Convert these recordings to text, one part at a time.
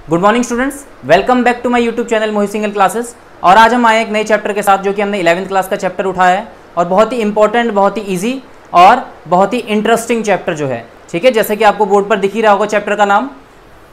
Good morning students, welcome back to my YouTube channel Mohit Singal classes. और आज हम आए एक नए चैप्टर के साथ जो कि हमने 11th क्लास का चैप्टर उठाया है और बहुत ही इंपॉर्टेंट, बहुत ही इजी और बहुत ही इंटरेस्टिंग चैप्टर जो है। ठीक है, जैसे कि आपको बोर्ड पर दिख ही रहा होगा चैप्टर का नाम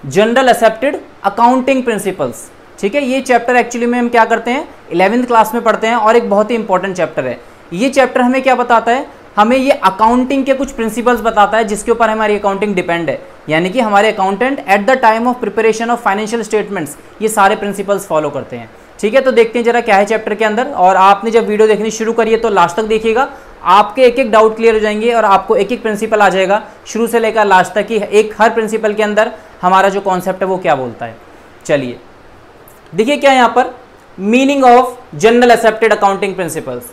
जनरल एक्सेप्टेड अकाउंटिंग प्रिंसिपल्स। ठीक है, ये चैप्टर एक्चुअली में हम क्या करते हैं 11th क्लास में पढ़ते हैं और एक बहुत ही इंपॉर्टेंट चैप्टर है। ये चैप्टर हमें क्या बताता है, हमें ये अकाउंटिंग के कुछ प्रिंसिपल्स बताता है जिसके ऊपर हमारी अकाउंटिंग डिपेंड है। यानी कि हमारे accountant eight the time of preparation of financial statements ये सारे प्रिंसिपल्स फॉलो करते हैं। ठीक है, तो देखते हैं जरा क्या है चैप्टर के अंदर। और आपने जब वीडियो देखनी शुरू करिए तो लास्ट तक देखिएगा, आपके एक एक डाउट क्लियर हो जाएंगे और आपको एक एक प्रिंसिपल आ जाएगा शुरू से लेकर लास्ट तक ही। एक हर प्रिंसिपल के अंदर हमारा जो कॉन्सेप्ट है वो क्या बोलता है। चलिए देखिए क्या है यहाँ पर meaning of general accepted accounting principles.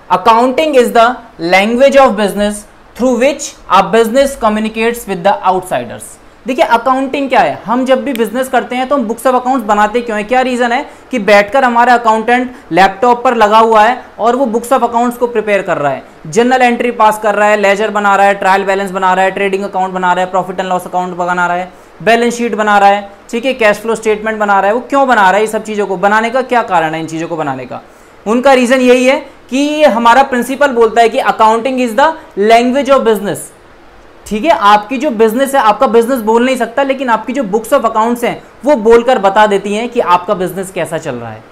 Accounting is the language of business through which a business communicates with the outsiders। देखिए अकाउंटिंग क्या है, हम जब भी बिजनेस करते हैं तो हम बुक्स ऑफ अकाउंट्स बनाते क्यों है, क्या रीजन है कि बैठकर हमारा अकाउंटेंट लैपटॉप पर लगा हुआ है और वो बुक्स ऑफ अकाउंट्स को प्रिपेयर कर रहा है, जनरल एंट्री पास कर रहा है, लेजर बना रहा है, ट्रायल बैलेंस बना रहा है, ट्रेडिंग अकाउंट बना रहा है, प्रॉफिट एंड लॉस अकाउंट बना रहा है, बैलेंस शीट बना रहा है, ठीक है, कैश फ्लो स्टेटमेंट बना रहा है। वो क्यों बना रहा है, ये सब चीज़ों को बनाने का क्या कारण है, इन चीज़ों को बनाने का उनका रीजन यही है कि हमारा प्रिंसिपल बोलता है कि accounting is the language of business. ठीक है, आपकी जो बिजनेस है, आपका बिजनेस बोल नहीं सकता लेकिन आपकी जो बुक्स ऑफ अकाउंट्स हैं वो बोलकर बता देती हैं कि आपका बिजनेस कैसा चल रहा है।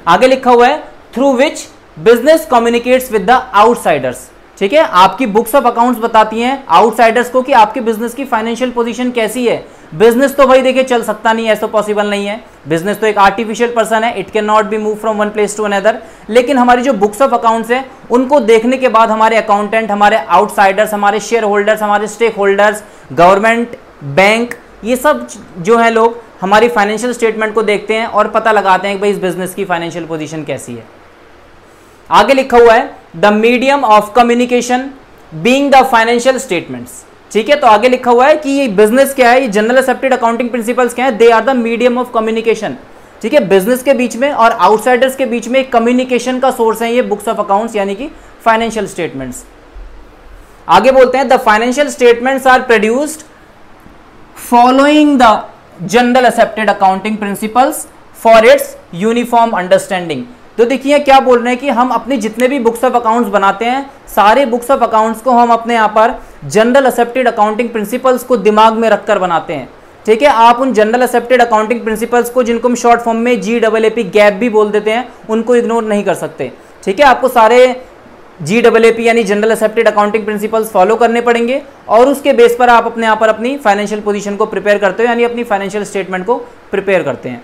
आगे लिखा हुआ है through which business communicates with the outsiders. ठीक है, आपकी बुक्स ऑफ अकाउंट्स बताती हैं आउटसाइडर्स को कि आपके बिजनेस की फाइनेंशियल पोजीशन कैसी है। बिजनेस तो भाई देखिए चल सकता नहीं है, ऐसा पॉसिबल नहीं है। बिजनेस तो एक आर्टिफिशियल पर्सन है, it can not be move from one place to another. लेकिन हमारी जो बुक्स ऑफ अकाउंट्स है उनको देखने के बाद हमारे अकाउंटेंट, हमारे आउटसाइडर्स, हमारे शेयर होल्डर्स, हमारे स्टेक होल्डर्स, गवर्नमेंट, बैंक, ये सब जो है लोग हमारी फाइनेंशियल स्टेटमेंट को देखते हैं और पता लगाते हैं कि भाई इस बिजनेस की फाइनेंशियल पोजीशन कैसी है। आगे लिखा हुआ है the medium of communication being the financial statements. ठीक है, तो आगे लिखा हुआ है कि ये बिजनेस क्या है, ये जनरल एक्सेप्टेड अकाउंटिंग प्रिंसिपल्स क्या है, they are the medium of communication. ठीक है, बिजनेस के बीच में और आउटसाइडर्स के बीच में कम्युनिकेशन का सोर्स है ये बुक्स ऑफ अकाउंट्स यानी कि फाइनेंशियल स्टेटमेंट्स। आगे बोलते हैं the financial statements are produced following the general accepted accounting principles for its uniform understanding. तो देखिए क्या बोल रहे हैं कि हम अपने जितने भी बुक्स ऑफ अकाउंट्स बनाते हैं सारे बुक्स ऑफ अकाउंट्स को हम अपने यहाँ पर जनरल एक्सेप्टेड अकाउंटिंग प्रिंसिपल्स को दिमाग में रखकर बनाते हैं। ठीक है, आप उन जनरल एक्सेप्टेड अकाउंटिंग प्रिंसिपल्स को, जिनको हम शॉर्ट फॉर्म में GAAP गैप भी बोल देते हैं, उनको इग्नोर नहीं कर सकते। ठीक है, आपको सारे GAAP यानी general accepted accounting principles follow करने पड़ेंगे और उसके बेस पर आप अपने यहाँ पर अपनी फाइनेंशियल पोजीशन को प्रिपेयर करते हो यानी अपनी फाइनेंशियल स्टेटमेंट को प्रिपेयर करते हैं।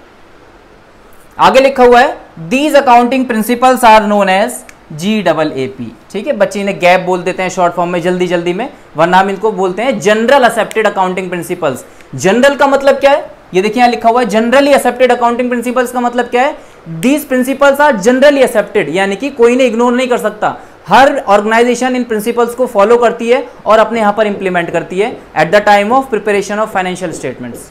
आगे लिखा हुआ है these accounting principles are known as GAAP। ठीक है, बच्चे इन्हें गैप बोल देते हैं शॉर्ट फॉर्म में जल्दी जल्दी में, वरना हम इनको बोलते हैं general accepted accounting principles. General का मतलब क्या है, ये देखिए यहाँ लिखा हुआ है जनरली एक्सेप्टेड अकाउंटिंग प्रिंसिपल्स का मतलब क्या है, these principles are generally accepted यानी कि कोई इन्हें इग्नोर नहीं कर सकता। हर ऑर्गेनाइजेशन इन प्रिंसिपल्स को फॉलो करती है और अपने यहाँ पर इंप्लीमेंट करती है at the time of preparation of financial statements.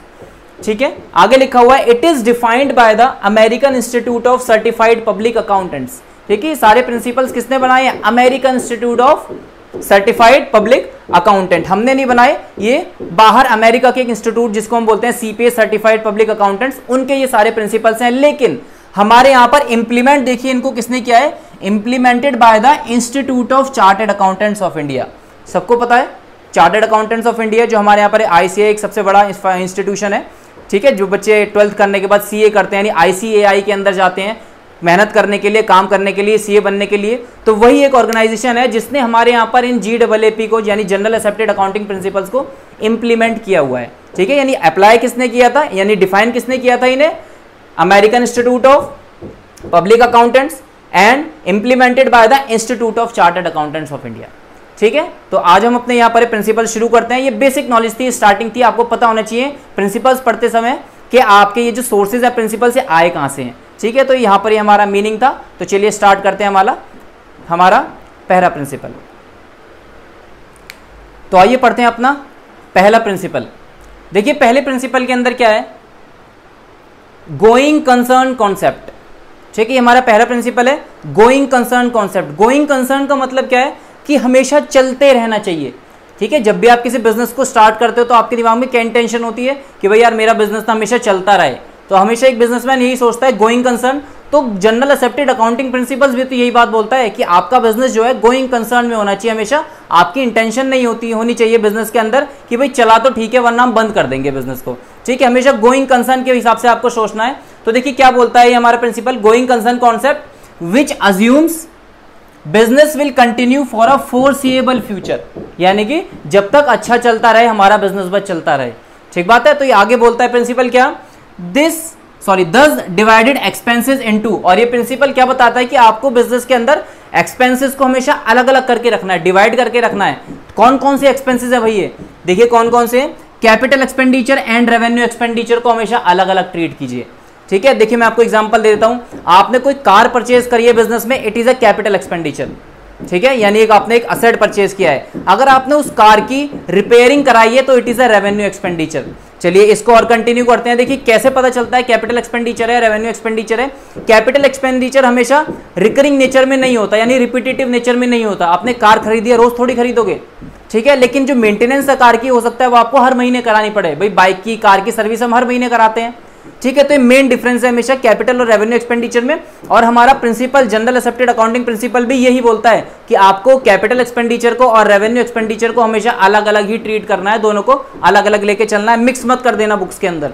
ठीक है, आगे लिखा हुआ है it is defined by the American Institute of Certified Public Accountants. ठीक है, सारे प्रिंसिपल्स किसने बनाए हैं, American Institute of Certified Public accountant, हमने नहीं बनाए, ये बाहर अमेरिका के एक इंस्टीट्यूट जिसको हम बोलते हैं CPA सर्टिफाइड पब्लिक अकाउंटेंट्स, उनके ये सारे प्रिंसिपल्स हैं। लेकिन हमारे यहाँ पर इंप्लीमेंट देखिए इनको किसने किया है, implemented by the institute of chartered accountants of India. सबको पता है चार्टर्ड अकाउंटेंट्स ऑफ इंडिया जो हमारे यहाँ पर ICAI एक सबसे बड़ा इंस्टीट्यूशन है। ठीक है, जो बच्चे 12th करने के बाद CA करते हैं यानी ICAI के अंदर जाते हैं मेहनत करने के लिए, काम करने के लिए, CA बनने के लिए, तो वही एक ऑर्गेनाइजेशन है जिसने हमारे यहाँ पर इन GAAP को यानी जनरल एक्सेप्टेड अकाउंटिंग प्रिंसिपल्स को इंप्लीमेंट किया हुआ है। ठीक है, यानी अप्लाई किसने किया था यानी डिफाइन किसने किया था इन्हें, American Institute of public accountants and implemented by the institute of chartered accountants of India. ठीक है, तो आज हम अपने यहाँ पर प्रिंसिपल शुरू करते हैं। ये बेसिक नॉलेज थी, स्टार्टिंग थी, आपको पता होना चाहिए प्रिंसिपल्स पढ़ते समय कि आपके ये जो सोर्सेज है प्रिंसिपल से आए कहाँ से हैं। ठीक है, तो यहाँ पर ये हमारा मीनिंग था। तो चलिए स्टार्ट करते हैं हमारा पहला प्रिंसिपल। तो आइए पढ़ते हैं अपना पहला प्रिंसिपल। देखिए पहले प्रिंसिपल के अंदर क्या है, गोइंग कंसर्न कॉन्सेप्ट। ठीक है, हमारा पहला प्रिंसिपल है going concern concept. Going concern का मतलब क्या है कि हमेशा चलते रहना चाहिए। ठीक है, जब भी आप किसी बिजनेस को स्टार्ट करते हो तो आपके दिमाग में क्या इंटेंशन होती है कि भाई यार मेरा बिजनेस तो हमेशा चलता रहे। तो हमेशा एक बिजनेसमैन यही सोचता है, गोइंग कंसर्न। तो जनरल एक्सेप्टेड अकाउंटिंग प्रिंसिपल्स भी तो यही बात बोलता है कि आपका बिजनेस जो है गोइंग कंसर्न में होना चाहिए हमेशा। आपकी इंटेंशन नहीं होनी चाहिए बिजनेस के अंदर कि भाई चला तो ठीक है वरना हम बंद कर देंगे बिजनेस को। ठीक है, हमेशा गोइंग कंसर्न के हिसाब से आपको सोचना है। तो देखिए क्या बोलता है ये हमारा principle, going concern concept which assumes business will continue for a foreseeable future, यानी कि जब तक अच्छा चलता रहे हमारा बिजनेस बस चलता रहे। ठीक बात है। तो ये आगे बोलता है प्रिंसिपल क्या, दस डिवाइडेड एक्सपेंसेस इनटू, और ये प्रिंसिपल क्या बताता है कि आपको बिजनेस के अंदर एक्सपेंसेस को हमेशा अलग अलग करके रखना है, डिवाइड करके रखना है। कौन कौन से एक्सपेंसेस है भाई, ये देखिए कौन कौन से, capital expenditure and revenue expenditure को हमेशा अलग अलग ट्रीट कीजिए। ठीक है, देखिए मैं आपको एग्जांपल दे देता हूं। आपने कोई कार परचेज करी है बिजनेस में, it is a capital expenditure. ठीक है, यानी आपने एक असेट परचेज किया है। अगर आपने उस कार की रिपेयरिंग कराई है तो it is a revenue expenditure. चलिए इसको और कंटिन्यू करते हैं। देखिए कैसे पता चलता है कैपिटल एक्सपेंडिचर है रेवेन्यू एक्सपेंडिचर है। कैपिटल एक्सपेंडिचर हमेशा रिकरिंग नेचर में नहीं होता, यानी रिपीटेटिव नेचर में नहीं होता। आपने कार खरीदी है, रोज थोड़ी खरीदोगे। ठीक है, लेकिन जो मेंटेनेंस है कार की हो सकता है वो आपको हर महीने करानी पड़े। भाई बाइक की, कार की सर्विस हम हर महीने कराते हैं। ठीक है, तो ये मेन डिफरेंस है हमेशा कैपिटल और रेवेन्यू एक्सपेंडिचर में। और हमारा principle, general accepted accounting principle भी यही बोलता है कि आपको कैपिटल एक्सपेंडिचर को और रेवेन्यू एक्सपेंडिचर को हमेशा अलग अलग ही ट्रीट करना है, दोनों को अलग अलग लेके चलना है, मिक्स मत कर देना बुक्स के अंदर।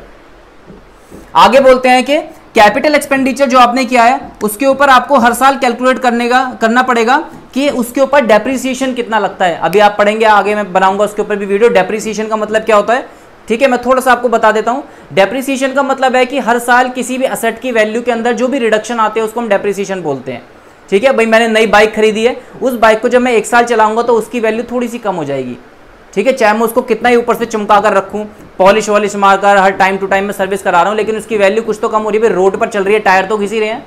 आगे बोलते हैं कि कैपिटल एक्सपेंडिचर जो आपने किया है उसके ऊपर आपको हर साल कैलकुलेट करना पड़ेगा कि उसके ऊपर डेप्रिसिएशन कितना लगता है। अभी आप पढ़ेंगे, आगे मैं बनाऊंगा उसके ऊपर भी वीडियो। डेप्रिसिएशन का मतलब क्या होता है, ठीक है, मैं थोड़ा सा आपको बता देता हूं। डेप्रिसिएशन का मतलब है कि हर साल किसी भी असेट की वैल्यू के अंदर जो भी रिडक्शन आते हैं उसको हम डेप्रिसिएशन बोलते हैं। ठीक है, भाई मैंने नई बाइक खरीदी है, उस बाइक को जब मैं 1 साल चलाऊंगा तो उसकी वैल्यू थोड़ी सी कम हो जाएगी। ठीक है, चाहे मैं उसको कितना ही ऊपर से चमका कर रखूं, पॉलिश वॉलिश मारकर हर टाइम टू टाइम में सर्विस करा रहा हूं, लेकिन उसकी वैल्यू कुछ तो कम हो रही है। रोड पर चल रही है, टायर तो घिसी रहे हैं।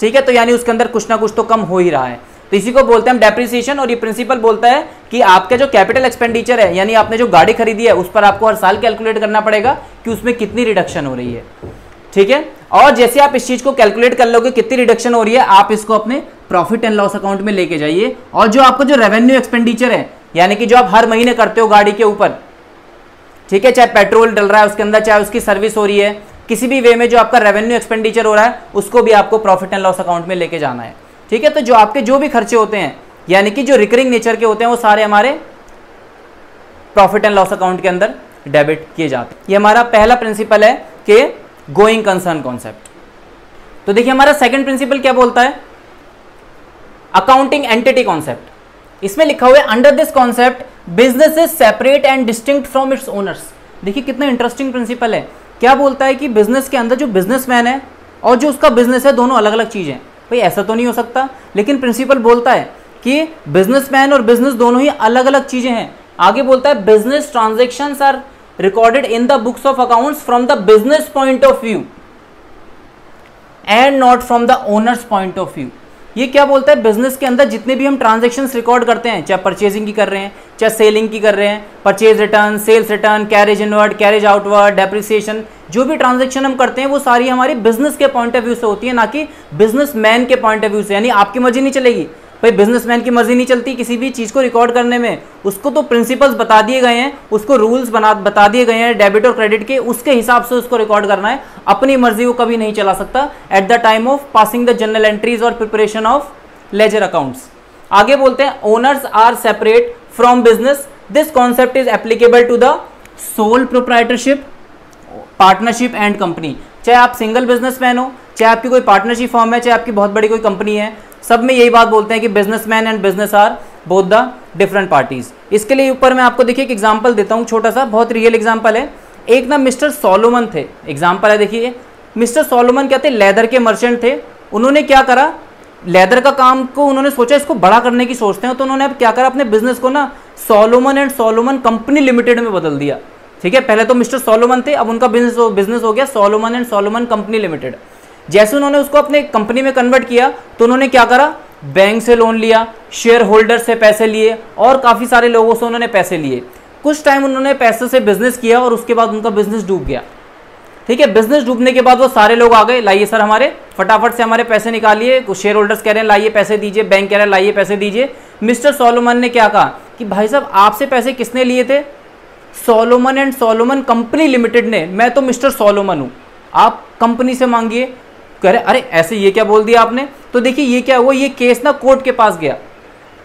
ठीक है, तो यानी उसके अंदर कुछ ना कुछ तो कम हो ही रहा है। तो इसी को बोलते हैं हम डेप्रिसिएशन। और ये प्रिंसिपल बोलता है कि आपका जो कैपिटल एक्सपेंडिचर है, यानी आपने जो गाड़ी खरीदी है, उस पर आपको हर साल कैलकुलेट करना पड़ेगा कि उसमें कितनी रिडक्शन हो रही है। ठीक है, और जैसे आप इस चीज को कैलकुलेट कर लोगे कितनी रिडक्शन हो रही है, आप इसको अपने प्रॉफिट एंड लॉस अकाउंट में लेके जाइए। और जो आपका जो रेवेन्यू एक्सपेंडिचर है, यानी कि जो आप हर महीने करते हो गाड़ी के ऊपर, ठीक है, चाहे पेट्रोल डल रहा है उसके अंदर, चाहे उसकी सर्विस हो रही है, किसी भी वे में जो आपका रेवेन्यू एक्सपेंडिचर हो रहा है उसको भी आपको प्रॉफिट एंड लॉस अकाउंट में लेके जाना है। ठीक है, तो जो आपके जो भी खर्चे होते हैं, यानी कि जो रिकरिंग नेचर के होते हैं, वो सारे हमारे प्रॉफिट एंड लॉस अकाउंट के अंदर डेबिट किए जाते हैं। ये हमारा पहला प्रिंसिपल है कि गोइंग कंसर्न कॉन्सेप्ट। तो देखिए हमारा सेकंड प्रिंसिपल क्या बोलता है, अकाउंटिंग एंटिटी कॉन्सेप्ट। इसमें लिखा हुआ है under this concept business is separate and distinct from its owners. देखिए कितना इंटरेस्टिंग प्रिंसिपल है। क्या बोलता है कि बिजनेस के अंदर जो बिजनेसमैन है और जो उसका बिजनेस है दोनों अलग अलग चीजें। भाई ऐसा तो नहीं हो सकता, लेकिन प्रिंसिपल बोलता है कि बिजनेसमैन और बिजनेस दोनों ही अलग अलग चीजें हैं। आगे बोलता है business transactions are recorded in the books of accounts from the business point of view and not from the owner's point of view. ये क्या बोलता है, बिजनेस के अंदर जितने भी हम ट्रांजैक्शंस रिकॉर्ड करते हैं, चाहे परचेजिंग की कर रहे हैं, चाहे सेलिंग की कर रहे हैं, purchase return, sales return, carriage inward, carriage outward, depreciation, जो भी ट्रांजैक्शन हम करते हैं वो सारी हमारी बिजनेस के पॉइंट ऑफ व्यू से होती है, ना कि बिजनेसमैन के पॉइंट ऑफ व्यू से। यानी आपकी मर्जी नहीं चलेगी, भाई बिजनेसमैन की मर्जी नहीं चलती किसी भी चीज़ को रिकॉर्ड करने में। उसको तो प्रिंसिपल्स बता दिए गए हैं, उसको रूल्स बता दिए गए हैं डेबिट और क्रेडिट के, उसके हिसाब से उसको रिकॉर्ड करना है। अपनी मर्जी वो कभी नहीं चला सकता at the time of passing the journal entries और प्रिपरेशन ऑफ लेजर अकाउंट्स। आगे बोलते हैं owners are separate from business. This concept is applicable to the sole proprietorship, partnership and company. चाहे आप सिंगल बिजनेसमैन हो, चाहे आपकी कोई पार्टनरशिप फॉर्म है, चाहे आपकी बहुत बड़ी कोई कंपनी है, सब में यही बात बोलते हैं कि businessman and business are both the different parties. इसके लिए ऊपर मैं आपको देखिए एक एग्जांपल देता हूँ, छोटा सा, बहुत रियल एग्जांपल है। एक ना मिस्टर सोलोमन थे, एग्जांपल है देखिए। मिस्टर सोलोमन क्या थे, लेदर के मर्चेंट थे। उन्होंने क्या करा, लेदर का काम को उन्होंने सोचा इसको बड़ा करने की सोचते हैं, तो उन्होंने अब क्या करा, अपने बिजनेस को ना Solomon and Solomon company limited में बदल दिया। ठीक है, पहले तो मिस्टर सोलोमन थे, अब उनका बिजनेस हो गया Solomon and Solomon company limited. जैसे उन्होंने उसको अपने कंपनी में कन्वर्ट किया तो उन्होंने क्या करा, बैंक से लोन लिया, शेयर होल्डर से पैसे लिए और काफ़ी सारे लोगों से उन्होंने पैसे लिए। कुछ टाइम उन्होंने पैसे से बिजनेस किया और उसके बाद उनका बिजनेस डूब गया। ठीक है, बिजनेस डूबने के बाद वो सारे लोग आ गए, लाइए सर हमारे फटाफट से हमारे पैसे निकालिए। कुछ शेयर होल्डर्स कह रहे हैं लाइए पैसे दीजिए, बैंक कह रहे हैं लाइए पैसे दीजिए। मिस्टर सोलोमन ने क्या कहा कि भाई साहब आपसे पैसे किसने लिए थे, Solomon and Solomon company limited ने, मैं तो मिस्टर सोलोमन हूं, आप कंपनी से मांगिए। कह रहे अरे ऐसे ये क्या बोल दिया आपने। तो देखिए ये क्या हुआ, ये केस ना कोर्ट के पास गया,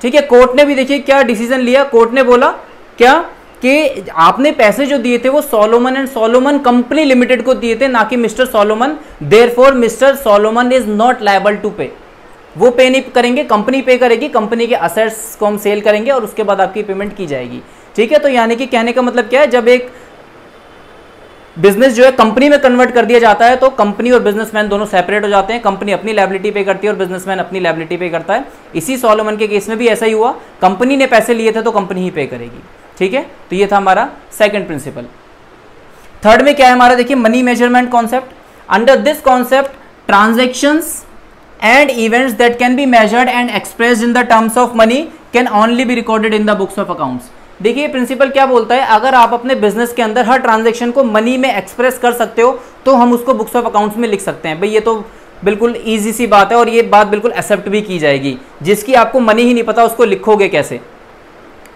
ठीक है। कोर्ट ने भी देखिए क्या डिसीजन लिया, कोर्ट ने बोला क्या कि आपने पैसे जो दिए थे वो Solomon and Solomon company limited को दिए थे, ना कि mister Solomon, therefore mister Solomon is not liable to pay. वो पे नहीं करेंगे, कंपनी पे करेगी, कंपनी के असेट्स को हम सेल करेंगे और उसके बाद आपकी पेमेंट की जाएगी, ठीक है। तो यानी कि कहने का मतलब क्या है, जब एक बिजनेस जो है कंपनी में कन्वर्ट कर दिया जाता है तो कंपनी और बिजनेसमैन दोनों सेपरेट हो जाते हैं, कंपनी अपनी लायबिलिटी पे करती है और बिजनेसमैन अपनी लायबिलिटी पे करता है। इसी सोलोमन के केस में भी ऐसा ही हुआ, कंपनी ने पैसे लिए थे तो कंपनी ही पे करेगी, ठीक है। तो ये था हमारा सेकंड प्रिंसिपल। थर्ड में क्या है हमारा, देखिए money measurement concept. Under this concept transactions and events that can be measured and expressed in the terms of money can only be recorded in the books of accounts। देखिए principal क्या बोलता है, अगर आप अपने बिजनेस के अंदर हर transaction को मनी में एक्सप्रेस कर सकते हो तो हम उसको बुक्स ऑफ अकाउंट्स में लिख सकते हैं। भाई ये तो बिल्कुल ईजी सी बात है और ये बात बिल्कुल एक्सेप्ट भी की जाएगी। जिसकी आपको मनी ही नहीं पता उसको लिखोगे कैसे,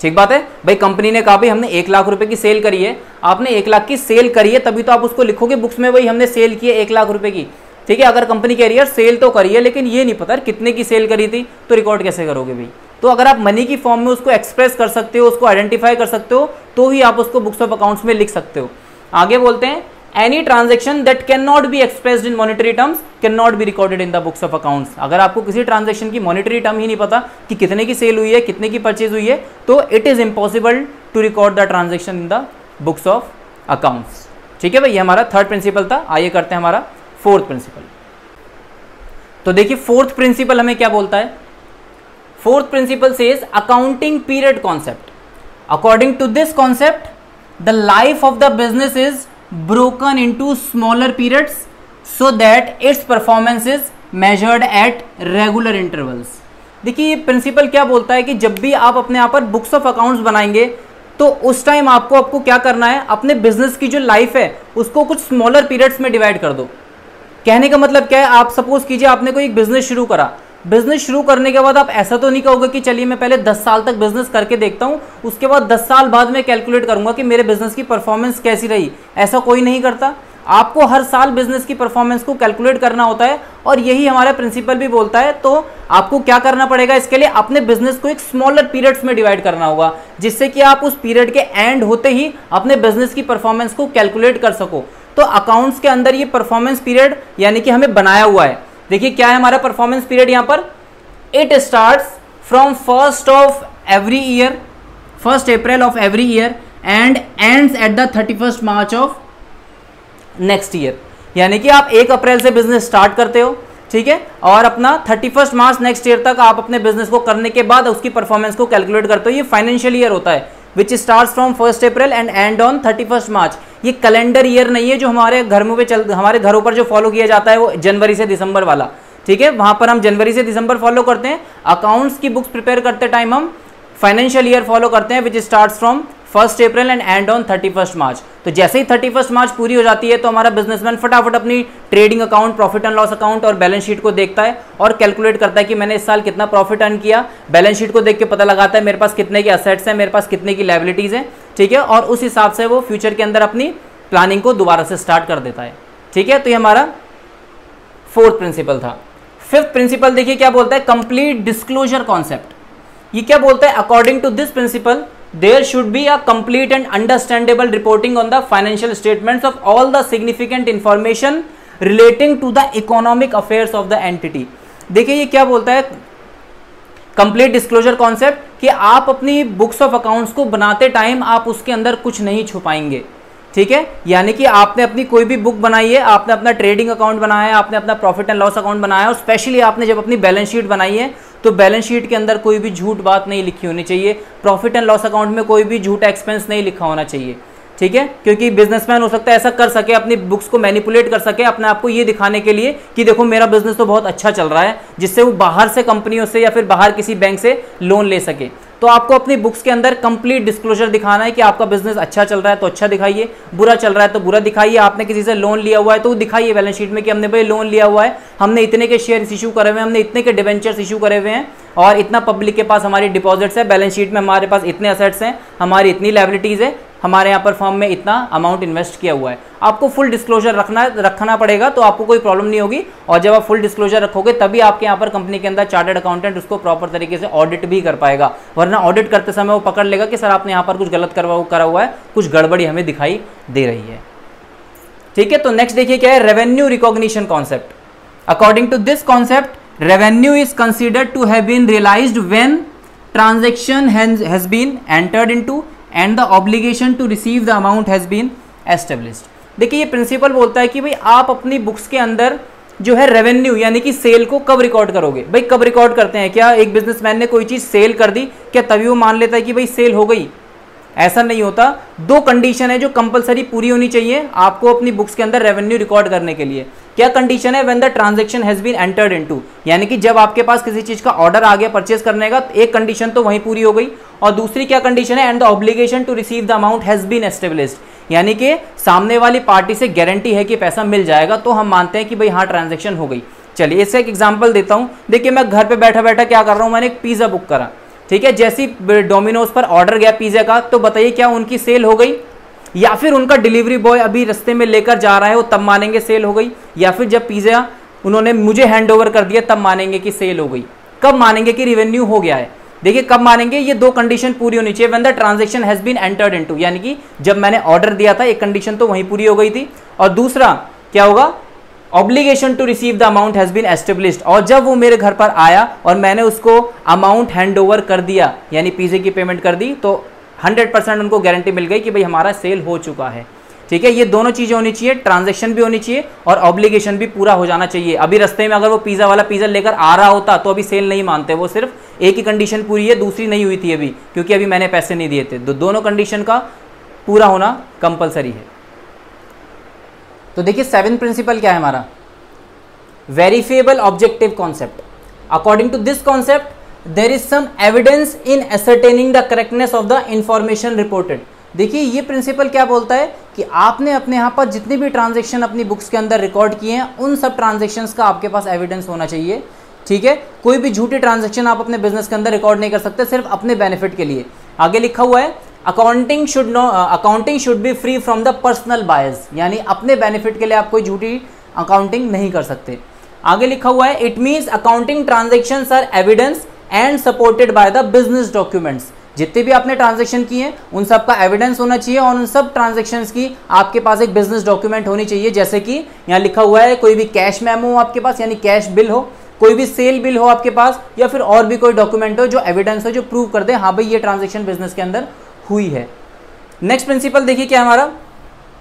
ठीक बात है। भाई कंपनी ने कहा भाई हमने 1 लाख रुपए की सेल करी है, आपने 1 लाख की सेल करी है तभी तो आप उसको लिखोगे बुक्स में, भाई हमने सेल की है 1 लाख रुपए की, ठीक है। अगर कंपनी कह रही है सेल तो करी है लेकिन ये नहीं पता कितने की सेल करी थी, तो रिकॉर्ड कैसे करोगे भाई। तो अगर आप मनी की फॉर्म में उसको एक्सप्रेस कर सकते हो, उसको आइडेंटिफाई कर सकते हो, तो ही आप उसको बुक्स ऑफ अकाउंट्स में लिख सकते हो। आगे बोलते हैं any transaction that can not be expressed in monetary terms can not be recorded in the books of accounts. अगर आपको किसी ट्रांजेक्शन की मॉनिटरी टर्म ही नहीं पता कि कितने की सेल हुई है, कितने की परचेज हुई है, तो it is impossible to record the transaction in the books of accounts, ठीक है भाई। ये हमारा थर्ड प्रिंसिपल था। आइए करते हैं हमारा फोर्थ प्रिंसिपल। तो देखिए फोर्थ प्रिंसिपल हमें क्या बोलता है, fourth principle says accounting period concept. According to this concept the life of the business is broken into smaller periods so that its performance is measured at regular intervals. देखिए ये principal क्या बोलता है कि जब भी आप अपने यहाँ पर बुक्स ऑफ अकाउंट्स बनाएंगे तो उस टाइम आपको क्या करना है, अपने बिजनेस की जो लाइफ है उसको कुछ स्मॉलर पीरियड्स में डिवाइड कर दो। कहने का मतलब क्या है, आप सपोज कीजिए आपने कोई एक बिजनेस शुरू करा, बिजनेस शुरू करने के बाद आप ऐसा तो नहीं कहोगे कि चलिए मैं पहले 10 साल तक बिजनेस करके देखता हूं, उसके बाद 10 साल बाद मैं कैलकुलेट करूंगा कि मेरे बिजनेस की परफॉर्मेंस कैसी रही। ऐसा कोई नहीं करता, आपको हर साल बिजनेस की परफॉर्मेंस को कैलकुलेट करना होता है और यही हमारा प्रिंसिपल भी बोलता है। तो आपको क्या करना पड़ेगा, इसके लिए अपने बिजनेस को एक स्मॉलर पीरियड्स में डिवाइड करना होगा, जिससे कि आप उस पीरियड के एंड होते ही अपने बिजनेस की परफॉर्मेंस को कैलकुलेट कर सको। तो अकाउंट्स के अंदर ये परफॉर्मेंस पीरियड यानी कि हमें बनाया हुआ है। देखिए क्या है हमारा परफॉर्मेंस पीरियड यहाँ पर, it starts from 1st of every year, 1st April of every year and ends at the 31st March of next year. यानी कि आप 1 अप्रैल से बिजनेस स्टार्ट करते हो, ठीक है, और अपना 31 मार्च नेक्स्ट ईयर तक आप अपने बिजनेस को करने के बाद उसकी परफॉर्मेंस को कैलकुलेट करते हो। ये फाइनेंशियल ईयर होता है विच starts from 1st April and and on 31st मार्च। ये कैलेंडर ईयर नहीं है जो हमारे हमारे घरों पर जो फॉलो किया जाता है वो जनवरी से दिसंबर वाला, ठीक है। वहां पर हम जनवरी से दिसंबर फॉलो करते हैं। अकाउंट्स की बुक्स प्रिपेयर करते टाइम हम फाइनेंशियल ईयर फॉलो करते हैं विच starts from 1st April and and on 31st मार्च। तो जैसे ही 31st मार्च पूरी हो जाती है तो हमारा बिजनेसमैन फटाफट अपनी trading account, profit and loss account और बैलेंस शीट को देखता है और कैलकुलेट करता है कि मैंने इस साल कितना प्रॉफिट अर्न किया। बैलेंस शीट को देख के पता लगाता है मेरे पास कितने के असेट्स हैं, मेरे पास कितने की लायबिलिटीज हैं, ठीक है, और उस हिसाब से वो फ्यूचर के अंदर अपनी प्लानिंग को दोबारा से स्टार्ट कर देता है, ठीक है। तो ये हमारा फोर्थ प्रिंसिपल था। फिफ्थ प्रिंसिपल देखिए क्या बोलता है, कंप्लीट डिस्क्लोजर कॉन्सेप्ट। ये क्या बोलता है, according to this principle there should be a complete and understandable reporting on the financial statements of all the significant information relating to the economic affairs of the entity। देखिए ये क्या बोलता है complete disclosure concept, कि आप अपनी books of accounts को बनाते टाइम आप उसके अंदर कुछ नहीं छुपाएंगे, ठीक है। यानी कि आपने अपनी कोई भी बुक बनाई है, आपने अपना ट्रेडिंग अकाउंट बनाया है, आपने अपना प्रॉफिट एंड लॉस अकाउंट बनाया है, और स्पेशली आपने जब अपनी बैलेंस शीट बनाई है तो बैलेंस शीट के अंदर कोई भी झूठ बात नहीं लिखी होनी चाहिए। प्रॉफिट एंड लॉस अकाउंट में कोई भी झूठा एक्सपेंस नहीं लिखा होना चाहिए, ठीक है, क्योंकि बिजनेसमैन हो सकता है ऐसा कर सके, अपनी बुक्स को मैनिपुलेट कर सके अपने आप को ये दिखाने के लिए कि देखो मेरा बिजनेस तो बहुत अच्छा चल रहा है, जिससे वो बाहर से कंपनियों से या फिर बाहर किसी बैंक से लोन ले सके। तो आपको अपनी बुक्स के अंदर कंप्लीट डिस्क्लोजर दिखाना है कि आपका बिजनेस अच्छा चल रहा है तो अच्छा दिखाइए, बुरा चल रहा है तो बुरा दिखाइए, आपने किसी से लोन लिया हुआ है तो दिखाइए बैलेंस शीट में कि हमने भाई लोन लिया हुआ है, हमने इतने के शेयर्स इशू करे हुए हैं, हमने इतने के डिवेंचर्स इशू करे हुए हैं और इतना पब्लिक के पास हमारी डिपॉजिट्स है, बैलेंस शीट में हमारे पास इतने असेट्स हैं, हमारी इतनी लायबिलिटीज़ है, हमारे यहाँ पर फर्म में इतना अमाउंट इन्वेस्ट किया हुआ है। आपको फुल डिस्क्लोजर रखना पड़ेगा तो आपको कोई प्रॉब्लम नहीं होगी, और जब आप फुल डिस्क्लोजर रखोगे तभी आपके यहाँ पर कंपनी के अंदर चार्टर्ड अकाउंटेंट उसको प्रॉपर तरीके से ऑडिट भी कर पाएगा, वरना ऑडिट करते समय वो पकड़ लेगा कि सर आपने यहाँ पर कुछ गलत करा हुआ है, कुछ गड़बड़ी हमें दिखाई दे रही है। ठीक है, तो नेक्स्ट देखिए क्या है, revenue recognition concept. According to this concept revenue is considered to have been realised when transaction has been entered into and the obligation to receive the amount has been established. देखिए ये principal बोलता है कि भाई आप अपनी books के अंदर जो है रेवेन्यू यानी कि सेल को कब रिकॉर्ड करोगे। भाई कब रिकॉर्ड करते हैं, क्या एक बिजनेसमैन ने कोई चीज़ सेल कर दी क्या तभी वो मान लेता है कि भाई सेल हो गई? ऐसा नहीं होता। दो कंडीशन है जो कंपलसरी पूरी होनी चाहिए आपको अपनी बुक्स के अंदर रेवेन्यू रिकॉर्ड करने के लिए। क्या कंडीशन है? When the transaction has been entered into, यानी कि जब आपके पास किसी चीज का ऑर्डर आ गया परचेज करने का, एक कंडीशन तो वहीं पूरी हो गई। और दूसरी क्या कंडीशन है? And the obligation to receive the amount has been established, यानी कि सामने वाली पार्टी से गारंटी है कि पैसा मिल जाएगा, तो हम मानते हैं कि भाई हाँ ट्रांजैक्शन हो गई। चलिए इससे एक एग्जांपल देता हूं। देखिए मैं घर पे बैठा बैठा क्या कर रहा हूं, मैंने एक पिज्जा बुक करा, ठीक है। जैसी डोमिनोज पर ऑर्डर गया पिज्जा का, तो बताइए क्या उनकी सेल हो गई? या फिर उनका डिलीवरी बॉय अभी रास्ते में लेकर जा रहा है वो तब मानेंगे सेल हो गई? या फिर जब पिज्जा उन्होंने मुझे हैंड ओवर कर दिया तब मानेंगे कि सेल हो गई? कब मानेंगे कि रेवेन्यू हो गया है? देखिए कब मानेंगे, ये दो कंडीशन पूरी होनी चाहिए। When the transaction has been entered into, यानी कि जब मैंने ऑर्डर दिया था एक कंडीशन तो वहीं पूरी हो गई थी, और दूसरा क्या होगा? Obligation to receive the amount has been established, और जब वो मेरे घर पर आया और मैंने उसको अमाउंट हैंड ओवर कर दिया यानी पिज्जे की पेमेंट कर दी, तो 100% उनको गारंटी मिल गई कि भाई हमारा सेल हो चुका है। ठीक है, ये दोनों चीजें होनी चाहिए, ट्रांजैक्शन भी होनी चाहिए और ऑब्लिगेशन भी पूरा हो जाना चाहिए। अभी रास्ते में अगर वो पिज्जा वाला पिज्जा लेकर आ रहा होता तो अभी सेल नहीं मानते, वो सिर्फ एक ही कंडीशन पूरी है, दूसरी नहीं हुई थी अभी, क्योंकि अभी मैंने पैसे नहीं दिए थे। तो दोनों कंडीशन का पूरा होना कंपलसरी है। तो देखिए 7th प्रिंसिपल क्या है हमारा? Verifiable objective concept. According to this concept there is some evidence in ascertaining the correctness of the information reported. देखिए ये प्रिंसिपल क्या बोलता है कि आपने अपने यहाँ पर जितने भी ट्रांजैक्शन अपनी बुक्स के अंदर रिकॉर्ड किए हैं उन सब ट्रांजैक्शंस का आपके पास एविडेंस होना चाहिए। ठीक है, कोई भी झूठी ट्रांजैक्शन आप अपने बिजनेस के अंदर रिकॉर्ड नहीं कर सकते, सिर्फ अपने बेनिफिट के लिए। आगे लिखा हुआ है accounting should be free from the personal bias, यानी अपने बेनिफिट के लिए आप कोई झूठी अकाउंटिंग नहीं कर सकते। आगे लिखा हुआ है it means accounting transactions are evidence and supported by the business documents. जितने भी आपने ट्रांजैक्शन किए हैं उन सब का एविडेंस होना चाहिए और उन सब ट्रांजैक्शंस की आपके पास एक बिजनेस डॉक्यूमेंट होनी चाहिए। जैसे कि यहाँ लिखा हुआ है कोई भी कैश मेमो हो आपके पास, यानी कैश बिल हो, कोई भी सेल बिल हो आपके पास, या फिर और भी कोई डॉक्यूमेंट हो जो एविडेंस हो, जो प्रूव कर दे हाँ भाई ये ट्रांजैक्शन बिजनेस के अंदर हुई है। नेक्स्ट प्रिंसिपल देखिए क्या हमारा?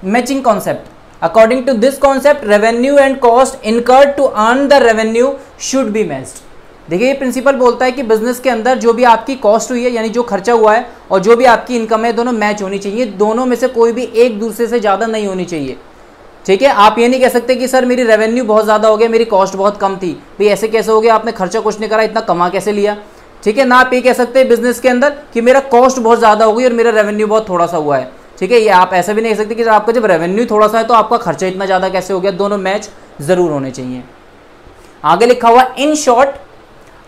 Matching concept. According to this concept revenue and cost incurred to earn the revenue should be matched. देखिए ये प्रिंसिपल बोलता है कि बिजनेस के अंदर जो भी आपकी कॉस्ट हुई है यानी जो खर्चा हुआ है और जो भी आपकी इनकम है दोनों मैच होनी चाहिए, दोनों में से कोई भी एक दूसरे से ज़्यादा नहीं होनी चाहिए। ठीक है, आप ये नहीं कह सकते कि सर मेरी रेवेन्यू बहुत ज़्यादा हो गया मेरी कॉस्ट बहुत कम थी। भाई ऐसे कैसे हो गया, आपने खर्चा कुछ नहीं करा इतना कमा कैसे लिया? ठीक है ना, आप ये कह सकते हैं बिजनेस के अंदर कि मेरा कॉस्ट बहुत ज़्यादा हो गई और मेरा रेवेन्यू बहुत थोड़ा सा हुआ है। ठीक है, ये आप ऐसा भी नहीं कह सकते कि आपका जब रेवेन्यू थोड़ा सा है तो आपका खर्चा इतना ज़्यादा कैसे हो गया। दोनों मैच ज़रूर होने चाहिए। आगे लिखा हुआ in short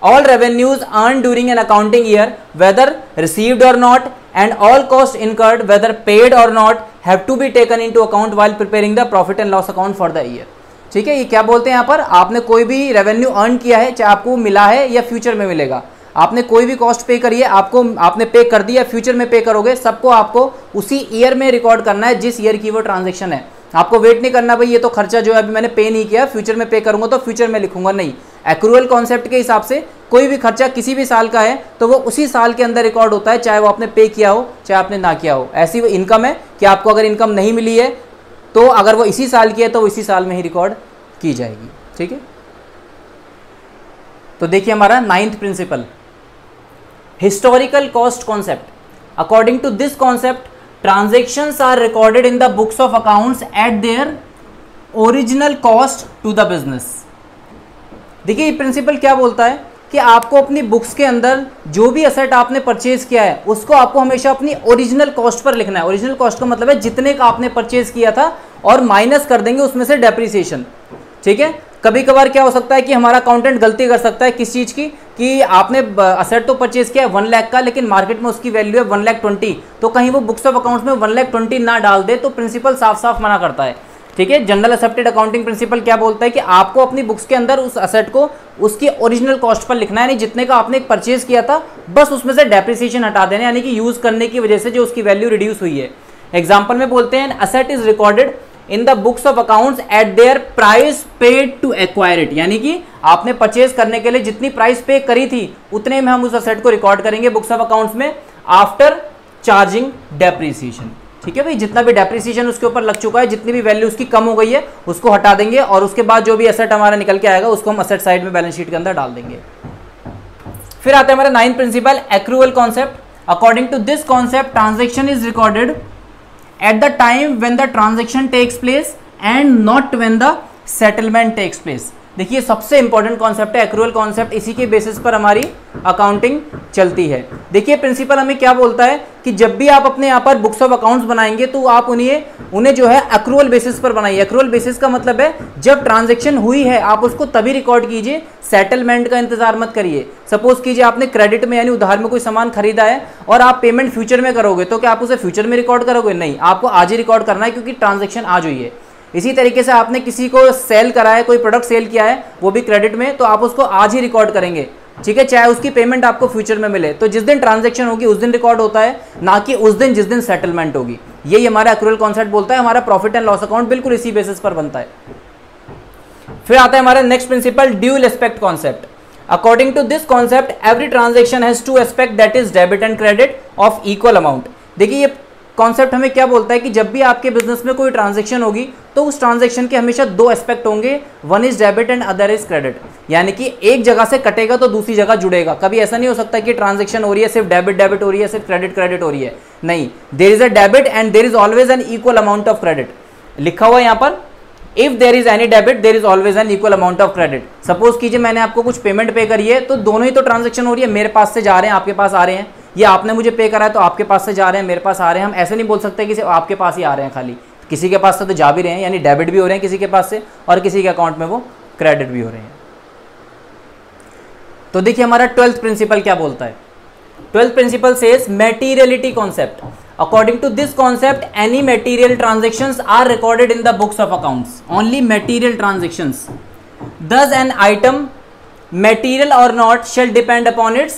all revenues earned during an accounting year whether received or not and all costs incurred whether paid or not have to be taken into account while preparing the profit and loss account for the year। ठीक है, ये क्या बोलते हैं यहाँ पर? आपने कोई भी रेवेन्यू अर्न किया है, चाहे आपको मिला है या फ्यूचर में मिलेगा, आपने कोई भी कॉस्ट पे करी है, आपने पे कर दिया, फ्यूचर में पे करोगे, सबको आपको उसी ईयर में रिकॉर्ड करना है जिस ईयर की वो ट्रांजेक्शन है। आपको वेट नहीं करना भाई ये तो खर्चा जो है अभी मैंने पे नहीं किया, फ्यूचर में पे करूंगा तो फ्यूचर में लिखूंगा, नहीं। एक्रूअल कॉन्सेप्ट के हिसाब से कोई भी खर्चा किसी भी साल का है तो वो उसी साल के अंदर रिकॉर्ड होता है, चाहे वो आपने पे किया हो चाहे आपने ना किया हो। ऐसी वो इनकम है कि आपको अगर इनकम नहीं मिली है तो अगर वो इसी साल की है तो वो इसी साल में ही रिकॉर्ड की जाएगी। ठीक है, तो देखिए हमारा 9th principle historical cost concept. According to this concept transactions are recorded in the books of accounts at their original cost to the business। देखिए ये प्रिंसिपल क्या बोलता है कि आपको अपनी बुक्स के अंदर जो भी असेट आपने परचेज किया है उसको आपको हमेशा अपनी ओरिजिनल कॉस्ट पर लिखना है। ओरिजिनल कॉस्ट का मतलब है जितने का आपने परचेज किया था और माइनस कर देंगे उसमें से डेप्रिसिएशन। ठीक है, कभी कभार क्या हो सकता है कि हमारा अकाउंटेंट गलती कर सकता है किस चीज़ की, कि आपने असेट तो परचेज किया है 1 लाख का, लेकिन मार्केट में उसकी वैल्यू है 1,20,000, तो कहीं वो बुक्स ऑफ अकाउंट्स में 1,20,000 ना डाल दे, तो प्रिंसिपल साफ साफ मना करता है। ठीक है, जनरल एक्सेप्टेड अकाउंटिंग प्रिंसिपल क्या बोलता है कि आपको अपनी बुक्स के अंदर उस असेट को उसकी ओरिजिनल कॉस्ट पर लिखना है, यानी जितने का आपने परचेज किया था बस उसमें से डेप्रिसिएशन हटा देना, यानी कि यूज करने की वजह से जो उसकी वैल्यू रिड्यूस हुई है। एग्जाम्पल में बोलते हैं asset is recorded in the books of accounts at their price paid to acquire it, यानी कि आपने परचेज करने के लिए जितनी प्राइस पे करी थी उतने में हम उस असेट को रिकॉर्ड करेंगे बुक्स ऑफ अकाउंट्स में आफ्टर चार्जिंग डेप्रिसिएशन। ठीक है भाई, जितना भी डेप्रिसिएशन उसके ऊपर लग चुका है, जितनी भी वैल्यू उसकी कम हो गई है उसको हटा देंगे और उसके बाद जो भी असेट हमारा निकल के आएगा उसको हम असेट साइड में बैलेंस शीट के अंदर डाल देंगे। फिर आता है हमारा 9th principle accrual concept. According to this concept transaction is recorded at the time when the transaction takes place and not when the settlement takes place। देखिए सबसे इंपॉर्टेंट कॉन्सेप्ट है एक्रूअल कॉन्सेप्ट, इसी के बेसिस पर हमारी accounting चलती है। देखिए प्रिंसिपल हमें क्या बोलता है कि जब भी आप अपने यहाँ पर बुक्स ऑफ अकाउंट्स बनाएंगे तो आप उन्हें जो है एक्रूअल बेसिस पर बनाइए। एक्रूअल बेसिस का मतलब है जब ट्रांजैक्शन हुई है आप उसको तभी रिकॉर्ड कीजिए, सेटलमेंट का इंतजार मत करिए। सपोज कीजिए आपने क्रेडिट में यानी उधार में कोई सामान खरीदा है और आप पेमेंट फ्यूचर में करोगे, तो क्या आप उसे फ्यूचर में रिकॉर्ड करोगे? नहीं, आपको आज ही रिकॉर्ड करना है क्योंकि ट्रांजैक्शन आज हुई है। इसी तरीके से आपने किसी को सेल करा है, कोई प्रोडक्ट सेल किया है वो भी क्रेडिट में, तो आप उसको आज ही रिकॉर्ड करेंगे। ठीक है, चाहे उसकी पेमेंट आपको फ्यूचर में मिले, तो जिस दिन ट्रांजैक्शन होगी उस दिन रिकॉर्ड होता है, ना कि उस दिन जिस दिन सेटलमेंट होगी। यही हमारा एक्रूअल कॉन्सेप्ट बोलता है। हमारा प्रॉफिट एंड लॉस अकाउंट बिल्कुल इसी बेसिस पर बनता है। फिर आता है हमारा next principle dual aspect concept. According to this concept every transaction has two aspect, that is debit and credit of equal amount. देखिए ये कॉन्सेप्ट हमें क्या बोलता है कि जब भी आपके बिजनेस में कोई ट्रांजैक्शन होगी तो उस ट्रांजैक्शन के हमेशा दो एस्पेक्ट होंगे, one is debit and other is credit. यानी कि एक जगह से कटेगा तो दूसरी जगह जुड़ेगा। कभी ऐसा नहीं हो सकता कि ट्रांजैक्शन हो रही है सिर्फ डेबिट डेबिट हो रही है, सिर्फ क्रेडिट क्रेडिट हो रही है। नहीं, there is a debit and there is always an equal amount of credit. लिखा हुआ है यहाँ पर if there is any debit there is always an equal amount of credit. Suppose कीजिए मैंने आपको कुछ पेमेंट पे करी है, तो दोनों ही तो ट्रांजैक्शन हो रही है, मेरे पास से जा रहे हैं आपके पास आ रहे हैं, या आपने मुझे पे करा है तो आपके पास से जा रहे हैं मेरे पास आ रहे हैं। हम ऐसे नहीं बोल सकते कि सिर्फ आपके पास ही आ रहे हैं, खाली किसी के पास से तो जा भी रहे हैं, यानी डेबिट भी हो रहे हैं किसी के पास से और किसी के अकाउंट में वो क्रेडिट भी हो रहे हैं। तो देखिए हमारा 12th प्रिंसिपल क्या बोलता है। 12th principle says materiality concept. According to this concept any material transactions are recorded in the books of accounts, only material transactions. Thus an item material or not shall depend upon its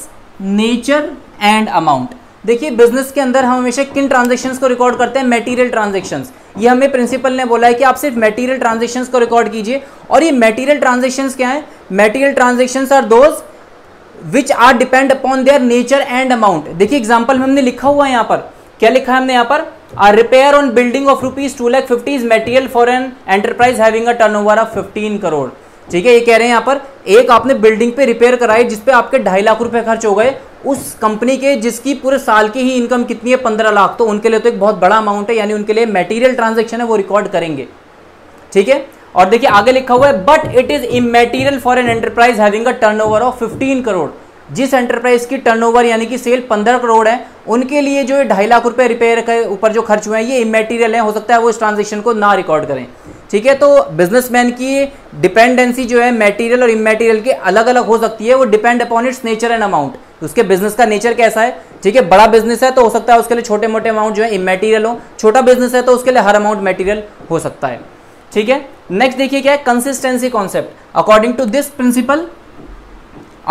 nature and amount। देखिए business के अंदर हम हमेशा किन transactions को record करते हैं? Material transactions. ये हमें प्रिंसिपल ने बोला है कि आप सिर्फ मैटीरियल ट्रांजैक्शंस को रिकॉर्ड कीजिए। और ये मैटीरियल ट्रांजैक्शंस क्या है? Material transactions are those which are depend upon their nature and amount. देखिए एग्जाम्पल में हमने लिखा हुआ है यहाँ पर, क्या लिखा है हमने यहाँ पर? Repair on building of rupees 2,50,000 is material for an enterprise having a turnover of 15 crore. ठीक है, ये कह रहे हैं यहाँ पर एक आपने बिल्डिंग पे रिपेयर कराई जिसपे आपके 2.5 लाख रुपए खर्च हो गए, उस कंपनी के जिसकी पूरे साल की ही इनकम कितनी है? 15 लाख। तो उनके लिए तो एक बहुत बड़ा अमाउंट है, यानी उनके लिए मटेरियल ट्रांजैक्शन है वो रिकॉर्ड करेंगे। ठीक है, और देखिए आगे लिखा हुआ है but it is इमैटेरियल for an enterprise having a turnover of 15 crore. जिस एंटरप्राइज की टर्नओवर यानी कि सेल 15 करोड़ है, उनके लिए जो 2.5 लाख रुपए रिपेयर के ऊपर जो खर्च हुए हैं ये इमैटेरियल है, हो सकता है वो इस ट्रांजैक्शन को ना रिकॉर्ड करें। ठीक है, तो बिजनेसमैन की डिपेंडेंसी जो है मैटेरियल और इमैटेरियल की अलग अलग हो सकती है, वो depend upon its nature and amount. उसके बिजनेस का नेचर कैसा है? ठीक है, बड़ा बिजनेस है तो हो सकता है उसके लिए छोटे मोटे अमाउंट जो है इमैटेरियल हो, छोटा बिजनेस है तो उसके लिए हर अमाउंट मैटेरियल हो सकता है। ठीक है, नेक्स्ट देखिए क्या है? Consistency concept. According to this principle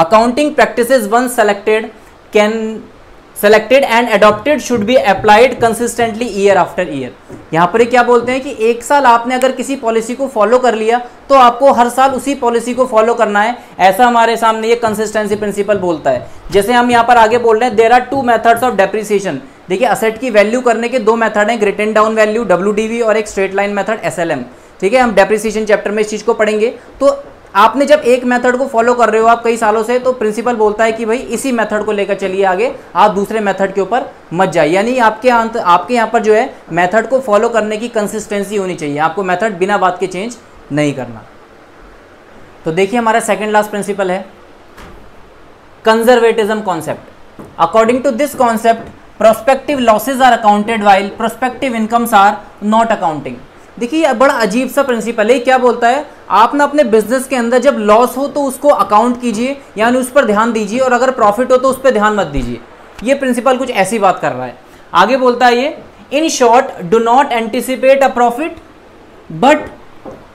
accounting practices once selected and adopted should be applied consistently year after year। यहाँ पर क्या बोलते हैं कि एक साल आपने अगर किसी पॉलिसी को फॉलो कर लिया तो आपको हर साल उसी पॉलिसी को फॉलो करना है, ऐसा हमारे सामने ये कंसिस्टेंसी प्रिंसिपल बोलता है। जैसे हम यहाँ पर आगे बोल रहे हैं there are 2 methods of depreciation. देखिए असेट की वैल्यू करने के 2 मेथड हैं, रिटन डाउन वैल्यू WDV और एक स्ट्रेट लाइन मेथड SLM। ठीक है, हम डेप्रिसिएशन चैप्टर में इस चीज को पढ़ेंगे। तो आपने जब एक मेथड को फॉलो कर रहे हो आप कई सालों से, तो प्रिंसिपल बोलता है कि भाई इसी मेथड को लेकर चलिए आगे, आप दूसरे मेथड के ऊपर मत जाइए। यानी आपके यहाँ पर जो है मेथड को फॉलो करने की कंसिस्टेंसी होनी चाहिए, आपको मेथड बिना बात के चेंज नहीं करना। तो देखिए हमारा सेकंड लास्ट प्रिंसिपल है conservatism concept. According to this concept prospective losses are accounted while prospective incomes are not accounting. देखिए बड़ा अजीब सा प्रिंसिपल है। क्या बोलता है, आप ना अपने बिजनेस के अंदर जब लॉस हो तो उसको अकाउंट कीजिए, यानी उस पर ध्यान दीजिए, और अगर प्रॉफिट हो तो उस पर ध्यान मत दीजिए। ये प्रिंसिपल कुछ ऐसी बात कर रहा है। आगे बोलता है ये, in short do not anticipate a profit but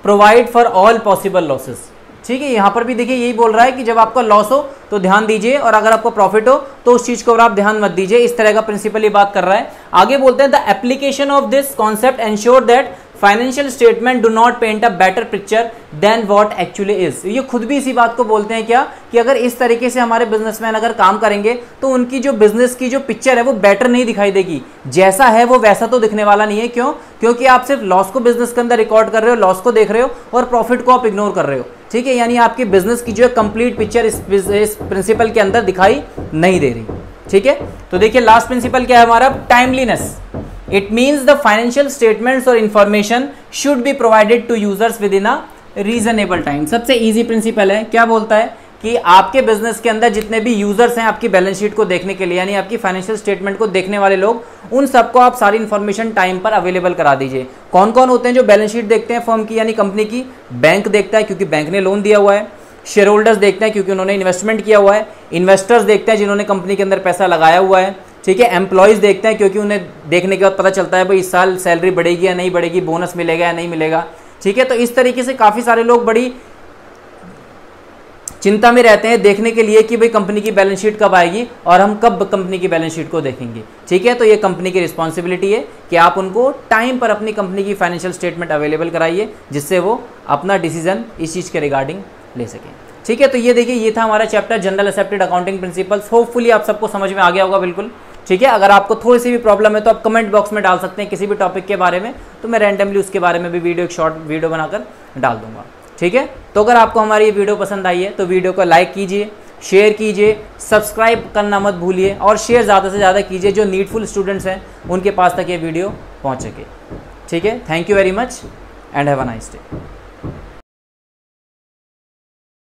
provide for all possible losses. ठीक है, यहां पर भी देखिए यही बोल रहा है कि जब आपका लॉस हो तो ध्यान दीजिए, और अगर आपको प्रॉफिट हो तो उस चीज को आप ध्यान मत दीजिए। इस तरह का प्रिंसिपल ये बात कर रहा है। आगे बोलते हैं the application of this concept ensure that financial statement do not paint a better picture than what actually is. ये खुद भी इसी बात को बोलते हैं क्या, कि अगर इस तरीके से हमारे बिजनेसमैन अगर काम करेंगे तो उनकी जो बिजनेस की जो पिक्चर है वो बेटर नहीं दिखाई देगी, जैसा है वो वैसा तो दिखने वाला नहीं है। क्यों? क्योंकि आप सिर्फ लॉस को बिजनेस के अंदर रिकॉर्ड कर रहे हो, लॉस को देख रहे हो, और प्रॉफिट को आप इग्नोर कर रहे हो। ठीक है, यानी आपकी बिजनेस की जो कंप्लीट पिक्चर इस प्रिंसिपल के अंदर दिखाई नहीं दे रही। ठीक है, तो देखिए लास्ट प्रिंसिपल क्या है हमारा, timeliness. It means the financial statements और information should be provided to users within a reasonable time. सबसे इजी प्रिंसिपल है। क्या बोलता है कि आपके बिजनेस के अंदर जितने भी यूजर्स हैं आपकी बैलेंस शीट को देखने के लिए, यानी आपकी फाइनेंशियल स्टेटमेंट को देखने वाले लोग, उन सबको आप सारी इन्फॉर्मेशन टाइम पर अवेलेबल करा दीजिए। कौन कौन होते हैं जो बैलेंस शीट देखते हैं फर्म की यानी कंपनी की? बैंक देखता है क्योंकि बैंक ने लोन दिया हुआ है, शेयर होल्डर्स देखते हैं क्योंकि उन्होंने इन्वेस्टमेंट किया हुआ है, इन्वेस्टर्स देखते हैं जिन्होंने कंपनी के अंदर पैसा लगाया हुआ है। ठीक है, एम्प्लॉयज़ देखते हैं क्योंकि उन्हें देखने के बाद पता चलता है भाई इस साल सैलरी बढ़ेगी या नहीं बढ़ेगी, बोनस मिलेगा या नहीं मिलेगा। ठीक है, तो इस तरीके से काफ़ी सारे लोग बड़ी चिंता में रहते हैं देखने के लिए कि भाई कंपनी की बैलेंस शीट कब आएगी और हम कब कंपनी की बैलेंस शीट को देखेंगे। ठीक है, तो ये कंपनी की रिस्पॉन्सिबिलिटी है कि आप उनको टाइम पर अपनी कंपनी की फाइनेंशियल स्टेटमेंट अवेलेबल कराइए, जिससे वो अपना डिसीजन इस चीज़ के रिगार्डिंग ले सकें। ठीक है, तो ये देखिए ये था हमारा chapter general accepted accounting principles. Hopefully आप सबको समझ में आ गया होगा बिल्कुल। ठीक है, अगर आपको थोड़ी सी भी प्रॉब्लम है तो आप कमेंट बॉक्स में डाल सकते हैं किसी भी टॉपिक के बारे में, तो मैं रैंडमली उसके बारे में भी एक शॉर्ट वीडियो बनाकर डाल दूंगा। ठीक है, तो अगर आपको हमारी ये वीडियो पसंद आई है तो वीडियो को लाइक कीजिए, शेयर कीजिए, सब्सक्राइब करना मत भूलिए, और शेयर ज़्यादा से ज़्यादा कीजिए जो नीडफुल स्टूडेंट्स हैं उनके पास तक ये वीडियो पहुँच सके। ठीक है, thank you very much and have a nice day.